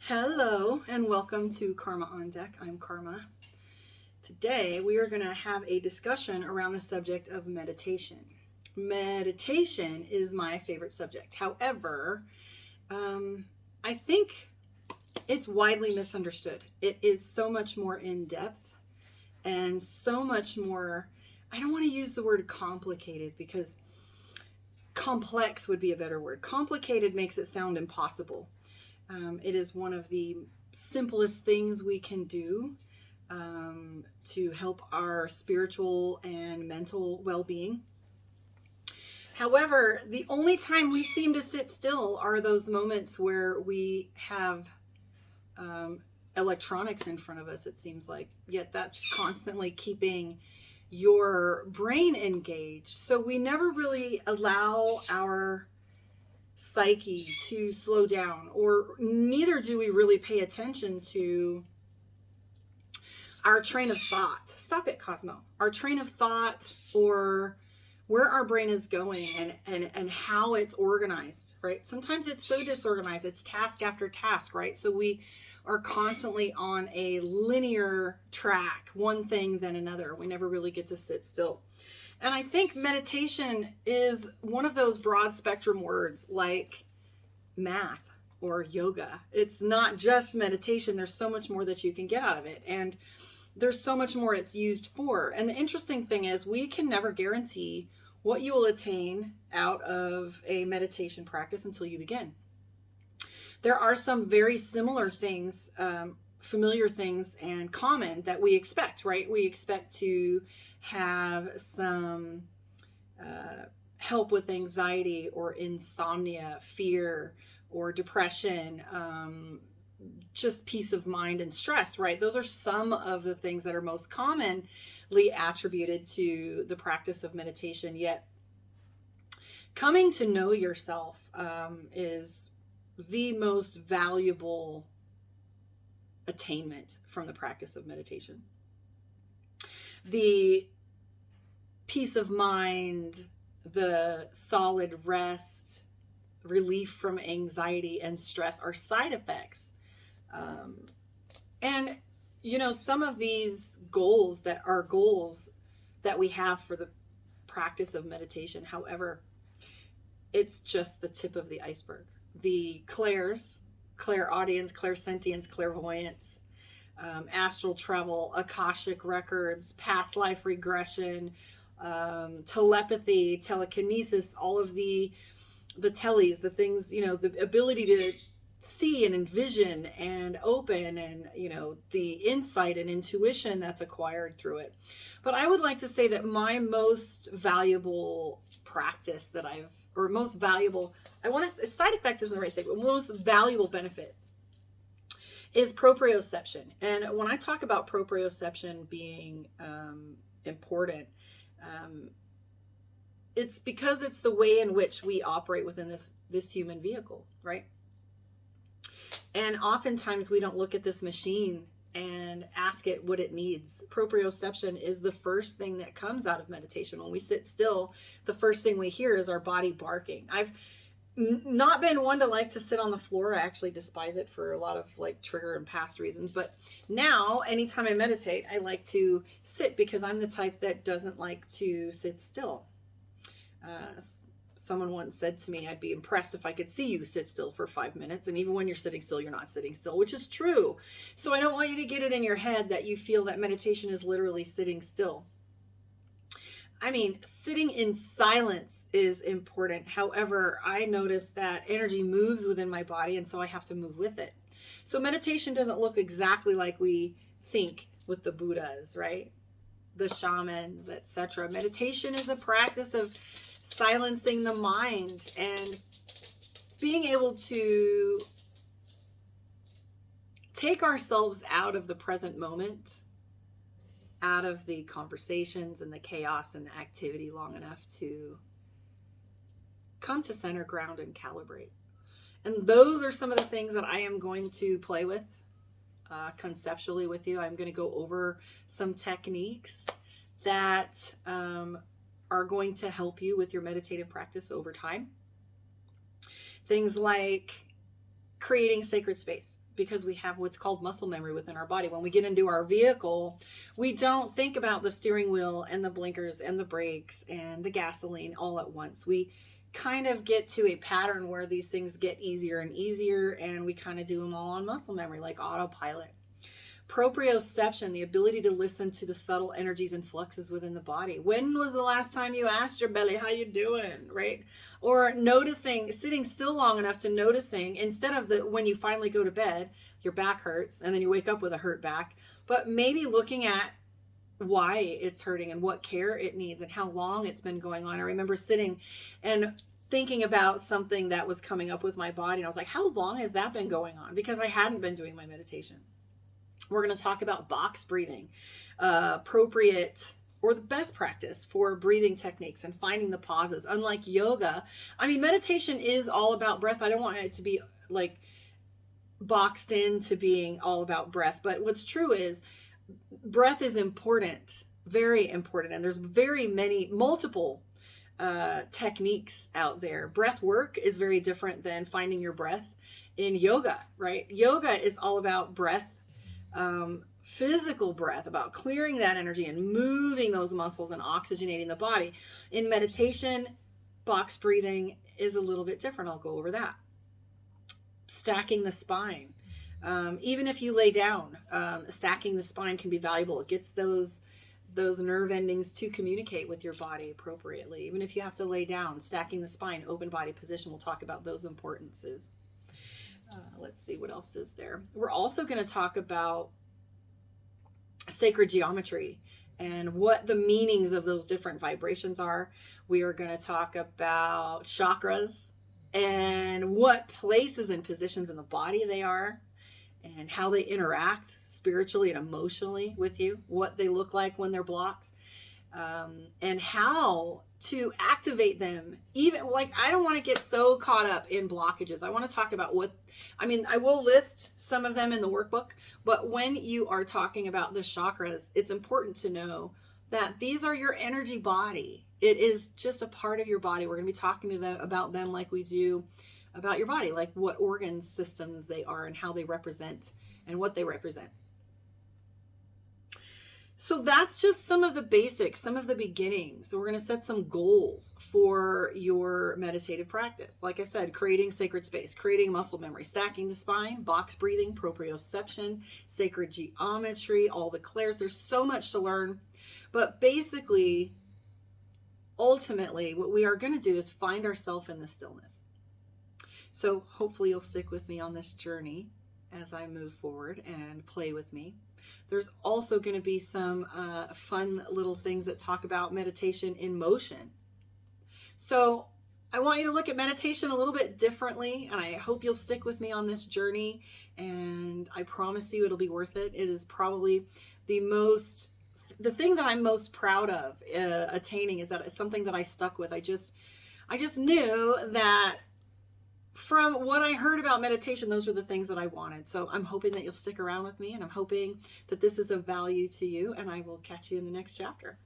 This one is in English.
Hello and welcome to Karma on Deck. I'm Karma. Today we are going to have a discussion around the subject of meditation. Meditation is my favorite subject. However, I think it's widely misunderstood. It is so much more in depth and so much more, I don't want to use the word complicated because complex would be a better word. Complicated makes it sound impossible. It is one of the simplest things we can do to help our spiritual and mental well-being. However, the only time we seem to sit still are those moments where we have electronics in front of us, it seems like. Yet that's constantly keeping your brain engaged. So we never really allow our psyche to slow down, or neither do we really pay attention to our train of thought. Stop it, Cosmo. Our train of thought, or where our brain is going and how it's organized, right? Sometimes it's so disorganized, it's task after task, right? So we are constantly on a linear track, one thing then another. We never really get to sit still. And I think meditation is one of those broad spectrum words like math or yoga. It's not just meditation. There's so much more that you can get out of it. And there's so much more it's used for. And the interesting thing is we can never guarantee what you will attain out of a meditation practice until you begin. There are some very similar things, familiar things and common that we expect, right? We expect to have some help with anxiety or insomnia, fear or depression, just peace of mind and stress, right? Those are some of the things that are most commonly attributed to the practice of meditation. Yet coming to know yourself is the most valuable attainment from the practice of meditation. The peace of mind, the solid rest, relief from anxiety and stress are side effects. And, you know, some of these goals that are goals that we have for the practice of meditation, however, it's just the tip of the iceberg. The clairaudience, clairsentience, clairvoyance, astral travel, akashic records, past life regression, telepathy, telekinesis, all of the tellies, the things, you know, the ability to see and envision and open, and, you know, the insight and intuition that's acquired through it. But I would like to say that my most valuable practice that most valuable, side effect isn't the right thing, but most valuable benefit is proprioception. And when I talk about proprioception being important, it's because it's the way in which we operate within this human vehicle, right? And oftentimes we don't look at this machine and ask it what it needs. Proprioception is the first thing that comes out of meditation. When we sit still, the first thing we hear is our body barking. I've not been one to like to sit on the floor. I actually despise it for a lot of like trigger and past reasons. But now, anytime I meditate, I like to sit because I'm the type that doesn't like to sit still. Someone once said to me, I'd be impressed if I could see you sit still for 5 minutes. And even when you're sitting still, you're not sitting still, which is true. So I don't want you to get it in your head that you feel that meditation is literally sitting still. I mean, sitting in silence is important. However, I notice that energy moves within my body, and so I have to move with it. So meditation doesn't look exactly like we think with the Buddhas, right? The shamans, etc. Meditation is a practice of silencing the mind and being able to take ourselves out of the present moment, out of the conversations and the chaos and the activity long enough to come to center ground and calibrate. And those are some of the things that I am going to play with conceptually with you. I'm going to go over some techniques that are going to help you with your meditative practice over time. Things like creating sacred space. because we have what's called muscle memory within our body. When we get into our vehicle, we don't think about the steering wheel and the blinkers and the brakes and the gasoline all at once. We kind of get to a pattern where these things get easier and easier, and we kind of do them all on muscle memory, like autopilot. Proprioception, the ability to listen to the subtle energies and fluxes within the body. When was the last time you asked your belly, how you doing, right? Or noticing, sitting still long enough to noticing, instead of when you finally go to bed, your back hurts and then you wake up with a hurt back, but maybe looking at why it's hurting and what care it needs and how long it's been going on. I remember sitting and thinking about something that was coming up with my body, and I was like, how long has that been going on? Because I hadn't been doing my meditation. We're going to talk about box breathing, appropriate or the best practice for breathing techniques and finding the pauses. Unlike yoga, I mean, meditation is all about breath. I don't want it to be like boxed into being all about breath. But what's true is breath is important, very important. And there's multiple techniques out there. Breath work is very different than finding your breath in yoga, right? Yoga is all about breath. Physical breath, about clearing that energy and moving those muscles and oxygenating the body. In meditation, box breathing is a little bit different. I'll go over that. Stacking the spine. Even if you lay down, stacking the spine can be valuable. It gets those nerve endings to communicate with your body appropriately. Even if you have to lay down, stacking the spine, open body position. We'll talk about those importances. Let's see, what else is there? We're also going to talk about sacred geometry and what the meanings of those different vibrations are. We are going to talk about chakras and what places and positions in the body they are and how they interact spiritually and emotionally with you, what they look like when they're blocked, and how to activate them. Even like, I don't want to get so caught up in blockages. I want to talk about I will list some of them in the workbook, but when you are talking about the chakras, it's important to know that these are your energy body. It is just a part of your body. We're going to be talking to them about them like we do about your body, like what organ systems they are and how they represent and what they represent. So that's just some of the basics, some of the beginnings. So we're going to set some goals for your meditative practice. Like I said, creating sacred space, creating muscle memory, stacking the spine, box breathing, proprioception, sacred geometry, all the clairs. There's so much to learn. But basically, ultimately, what we are going to do is find ourselves in the stillness. So hopefully you'll stick with me on this journey as I move forward and play with me. There's also going to be some fun little things that talk about meditation in motion. So I want you to look at meditation a little bit differently, and I hope you'll stick with me on this journey, and I promise you it'll be worth it. It is probably the thing that I'm most proud of attaining is that it's something that I stuck with. I just knew that from what I heard about meditation, those were the things that I wanted. So I'm hoping that you'll stick around with me, and I'm hoping that this is of value to you, and I will catch you in the next chapter.